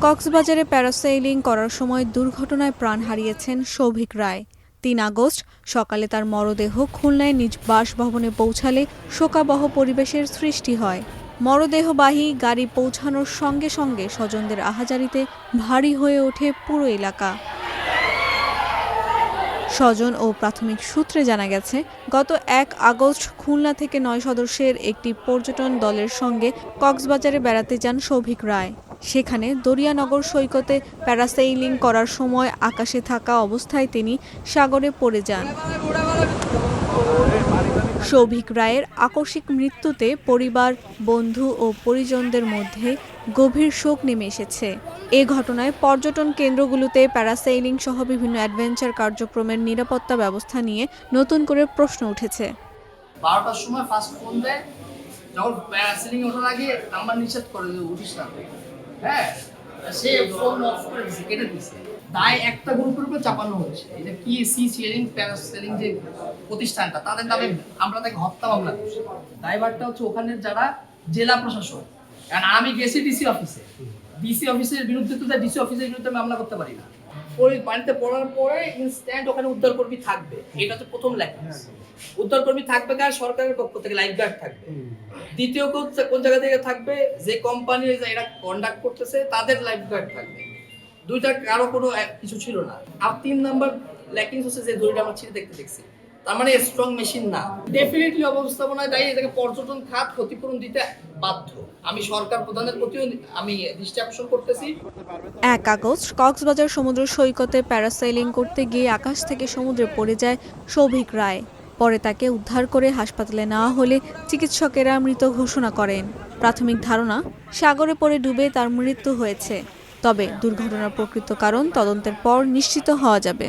কক্সবাজারে প্যারাসেইলিং করার সময় দুর্ঘটনায় প্রাণ হারিয়েছেন সৌভিক রায়। ৩ আগস্ট সকালে তার মরদেহ খুলনায় নিজ বাসভবনে পৌঁছালে শোকাবহ পরিবেশের সৃষ্টি হয়। মরদেহবাহী গাড়ি পৌঁছানোর সঙ্গে সঙ্গে স্বজনদের আহাজারিতে ভারী হয়ে ওঠে পুরো এলাকা। স্বজন ও প্রাথমিক সূত্রে জানা গেছে, গত ১ আগস্ট খুলনা থেকে ৯ সদস্যের একটি পর্যটন দলের সঙ্গে কক্সবাজারে বেড়াতে যান সৌভিক রায়। সেখানে দরিয়ানগর সৈকতে প্যারাসেইলিং করার সময় আকাশে থাকা অবস্থায় তিনি সাগরে পড়ে যান। সৌভিক রায়ের আকস্মিক মৃত্যুতে পরিবার, বন্ধু ও পরিজনদের মধ্যে গভীর শোক নেমে এসেছে। এ ঘটনায় পর্যটন কেন্দ্রগুলোতে প্যারাসেইলিং সহ বিভিন্ন অ্যাডভেঞ্চার কার্যক্রমের নিরাপত্তা ব্যবস্থা নিয়ে নতুন করে প্রশ্ন উঠেছে। 12টার সময় ফার্স্ট ফোন দেয়, যখন প্যারাসেলিং ওঠার আগে নাম্বার নিষেধ করে যে উঠিস না। হ্যাঁ, সে ফোন অফ করে দিছে, কেটে দিছে। তাই একটা গ্রুপের উপর চাপানো হয়েছে। এই যে কি সি সিলিং প্যারাসেলিং যে প্রতিষ্ঠানটা, তাদের নামে আমরা তাকে হত্যা মামলা করছি। দায়ভারটা হচ্ছে ওখানে যারা জেলা প্রশাসন। কারণ আমি গেছি ডিসি অফিসে, ডিসি অফিসের বিরুদ্ধে তো ডিসি অফিসের বিরুদ্ধে মামলা করতে পারি না। ওই পানিতে পড়ার পরে ইনস্ট্যান্ট ওখানে উদ্ধারকর্মী থাকবে, এটা হচ্ছে প্রথম ল্যাকিংস। উদ্ধারকর্মী থাকবে কার? সরকারের পক্ষ থেকে লাইফ গার্ড থাকবে। দ্বিতীয় কোন জায়গা থেকে থাকবে? যে কোম্পানি এটা কন্ডাক্ট করতেছে তাদের লাইফ গার্ড থাকবে। দুইটা কারো কোনো কিছু ছিল না। আর ৩ নাম্বার ল্যাকিংস হচ্ছে যে দড়িটা আমরা ছিঁড়ে দেখছি, তার মানে স্ট্রং মেশিন না। ডেফিনেটলি অব্যবস্থাপনায় দায়ী এটাকে পর্যটন খাত ক্ষতিপূরণ দিতে বাধ্য। আমি সরকার প্রধানের প্রতিও আমি দৃষ্টি আকর্ষণ করতেছি। ১ আগস্ট কক্সবাজার সমুদ্র সৈকতে প্যারাসেইলিং করতে গিয়ে আকাশ থেকে সমুদ্রে পড়ে যায় সৌভিক রায়। পরে তাকে উদ্ধার করে হাসপাতালে নেওয়া হলে চিকিৎসকেরা মৃত ঘোষণা করেন। প্রাথমিক ধারণা, সাগরে পড়ে ডুবে তার মৃত্যু হয়েছে। তবে দুর্ঘটনার প্রকৃত কারণ তদন্তের পর নিশ্চিত হওয়া যাবে।